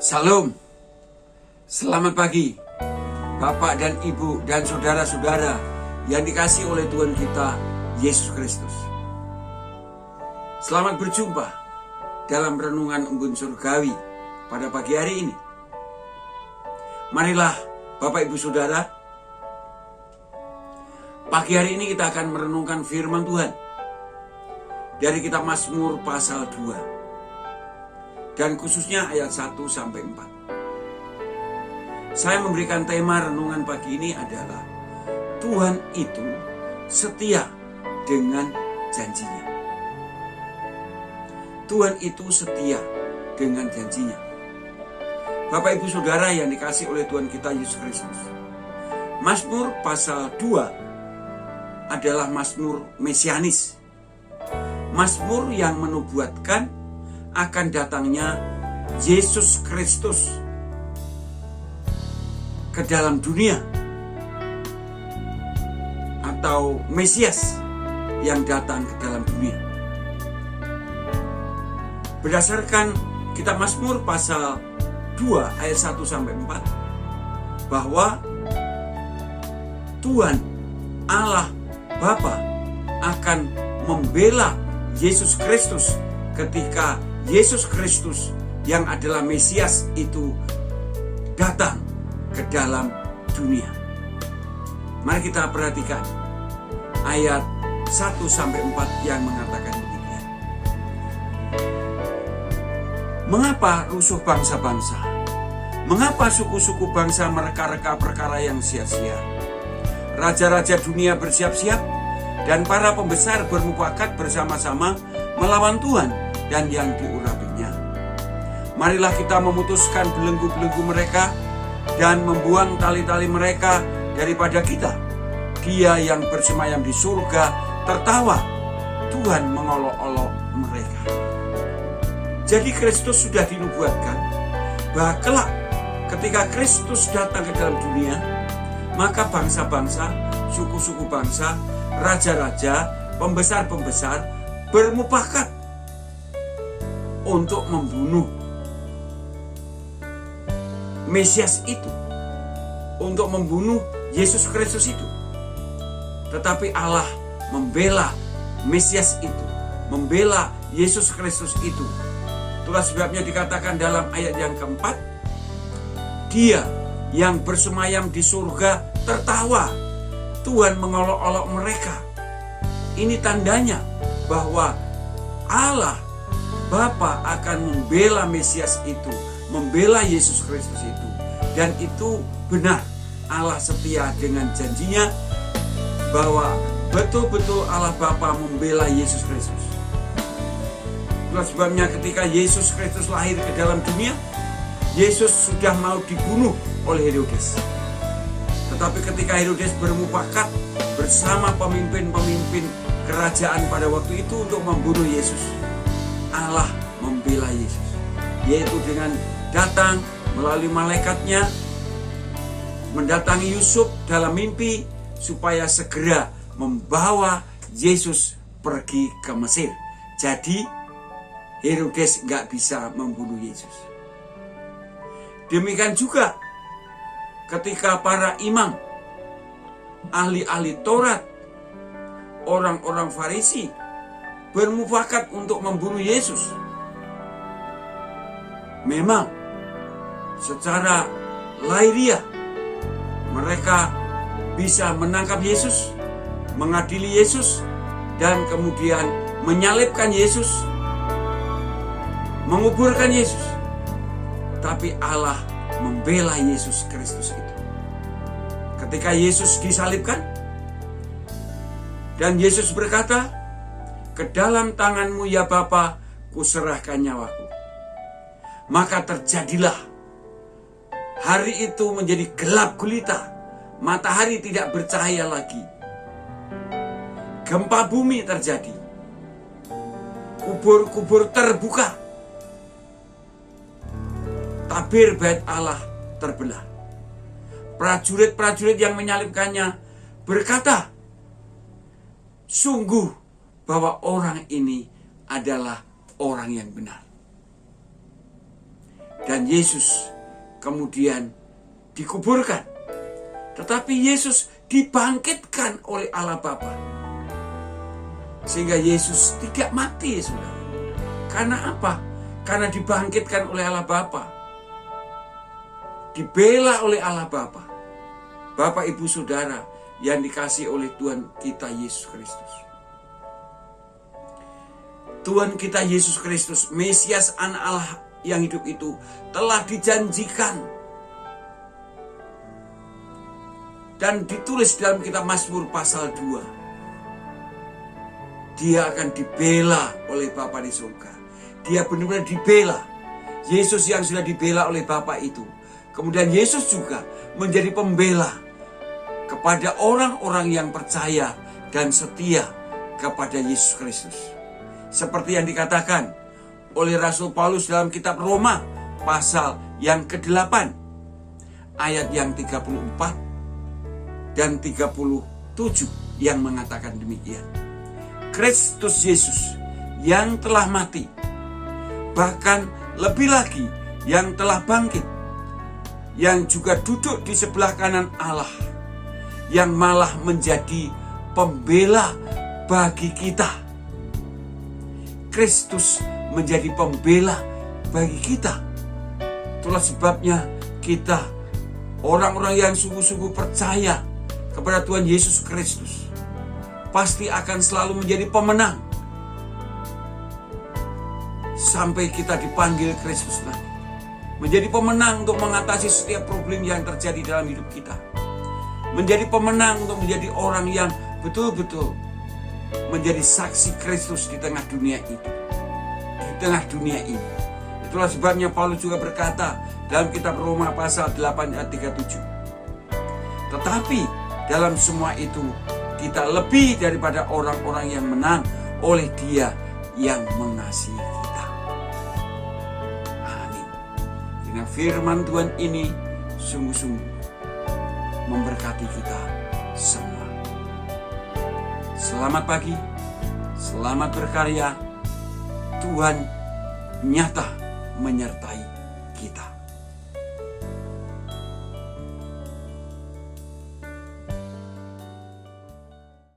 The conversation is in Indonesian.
Salam, selamat pagi Bapak dan Ibu dan saudara-saudara yang dikasihi oleh Tuhan kita Yesus Kristus. Selamat berjumpa dalam renungan embun surgawi pada pagi hari ini. Marilah Bapak Ibu Saudara, pagi hari ini kita akan merenungkan firman Tuhan dari kitab Mazmur pasal 2. Dan khususnya ayat 1-4. Saya memberikan tema renungan pagi ini adalah Tuhan itu setia dengan janjinya. Tuhan itu setia dengan janjinya. Bapak Ibu Saudara yang dikasihi oleh Tuhan kita Yesus Kristus. Mazmur pasal 2 adalah mazmur mesianis. Mazmur yang menubuatkan akan datangnya Yesus Kristus ke dalam dunia, atau Mesias yang datang ke dalam dunia. Berdasarkan kitab Mazmur pasal 2 ayat 1-4 bahwa Tuhan Allah Bapa akan membela Yesus Kristus ketika Yesus Kristus yang adalah Mesias itu datang ke dalam dunia. Mari kita perhatikan ayat 1-4 yang mengatakan demikian. Mengapa rusuh bangsa-bangsa? Mengapa suku-suku bangsa mereka-reka perkara yang sia-sia? Raja-raja dunia bersiap-siap dan para pembesar bermufakat bersama-sama melawan Tuhan dan yang diurapinya. Marilah kita memutuskan belenggu-belenggu mereka dan membuang tali-tali mereka daripada kita. Dia yang bersemayam di surga tertawa, Tuhan mengolok-olok mereka. Jadi Kristus sudah dinubuatkan bahwa kelak ketika Kristus datang ke dalam dunia, maka bangsa-bangsa, suku-suku bangsa, raja-raja, pembesar-pembesar bermufakat untuk membunuh Mesias itu, untuk membunuh Yesus Kristus itu. Tetapi Allah membela Mesias itu, membela Yesus Kristus itu. Itulah sebabnya dikatakan dalam ayat yang keempat, Dia yang bersemayam di surga tertawa, Tuhan mengolok-olok mereka. Ini tandanya bahwa Allah Bapa akan membela Mesias itu, membela Yesus Kristus itu. Dan itu benar, Allah setia dengan janjinya bahwa betul-betul Allah Bapa membela Yesus Kristus. Itulah sebabnya ketika Yesus Kristus lahir ke dalam dunia, Yesus sudah mau dibunuh oleh Herodes. Tetapi ketika Herodes bermufakat bersama pemimpin-pemimpin kerajaan pada waktu itu untuk membunuh Yesus, Allah membela Yesus, yaitu dengan datang melalui malaikatnya, mendatangi Yusuf dalam mimpi supaya segera membawa Yesus pergi ke Mesir. Jadi Herodes gak bisa membunuh Yesus. Demikian juga ketika para imam, ahli-ahli Taurat, orang-orang Farisi bermufakat untuk membunuh Yesus. Memang secara lahiriah mereka bisa menangkap Yesus, mengadili Yesus, dan kemudian menyalibkan Yesus, menguburkan Yesus. Tapi Allah membela Yesus Kristus itu. Ketika Yesus disalibkan dan Yesus berkata, "Ke dalam tanganmu ya Bapa, kuserahkan nyawaku." Maka terjadilah hari itu menjadi gelap gulita, matahari tidak bercahaya lagi. Gempa bumi terjadi, kubur-kubur terbuka, tabir bait Allah terbelah. Prajurit-prajurit yang menyalibkannya berkata, sungguh bahwa orang ini adalah orang yang benar. dan Yesus kemudian dikuburkan. Tetapi Yesus dibangkitkan oleh Allah Bapa. Sehingga Yesus tidak mati, saudara. Karena apa? Karena dibangkitkan oleh Allah Bapa. Dibela oleh Allah Bapa. Bapak, Ibu, Saudara yang dikasihi oleh Tuhan kita Yesus Kristus. Tuhan kita Yesus Kristus, Mesias Anak Allah yang hidup itu, telah dijanjikan dan ditulis dalam kitab Mazmur pasal 2. Dia akan dibela oleh Bapa di surga. Dia benar-benar dibela. Yesus yang sudah dibela oleh Bapa itu. Kemudian Yesus juga menjadi pembela kepada orang-orang yang percaya dan setia kepada Yesus Kristus. Seperti yang dikatakan oleh Rasul Paulus dalam kitab Roma pasal yang ke-8 ayat yang 34 dan 37 yang mengatakan demikian. Kristus Yesus yang telah mati, bahkan lebih lagi yang telah bangkit, yang juga duduk di sebelah kanan Allah, yang malah menjadi pembela bagi kita. Kristus menjadi pembela bagi kita. Itulah sebabnya kita, orang-orang yang sungguh-sungguh percaya kepada Tuhan Yesus Kristus, pasti akan selalu menjadi pemenang sampai kita dipanggil Kristus nanti. Menjadi pemenang untuk mengatasi setiap problem yang terjadi dalam hidup kita. Menjadi pemenang untuk menjadi orang yang betul-betul menjadi saksi Kristus di tengah dunia itu. Di tengah dunia ini. Itulah sebabnya Paulus juga berkata dalam kitab Roma pasal 8 ayat 37. Tetapi dalam semua itu kita lebih daripada orang-orang yang menang oleh Dia yang mengasihi kita. Amin. Karena firman Tuhan ini sungguh-sungguh memberkati kita semua. Selamat pagi, selamat berkarya. Tuhan nyata menyertai kita.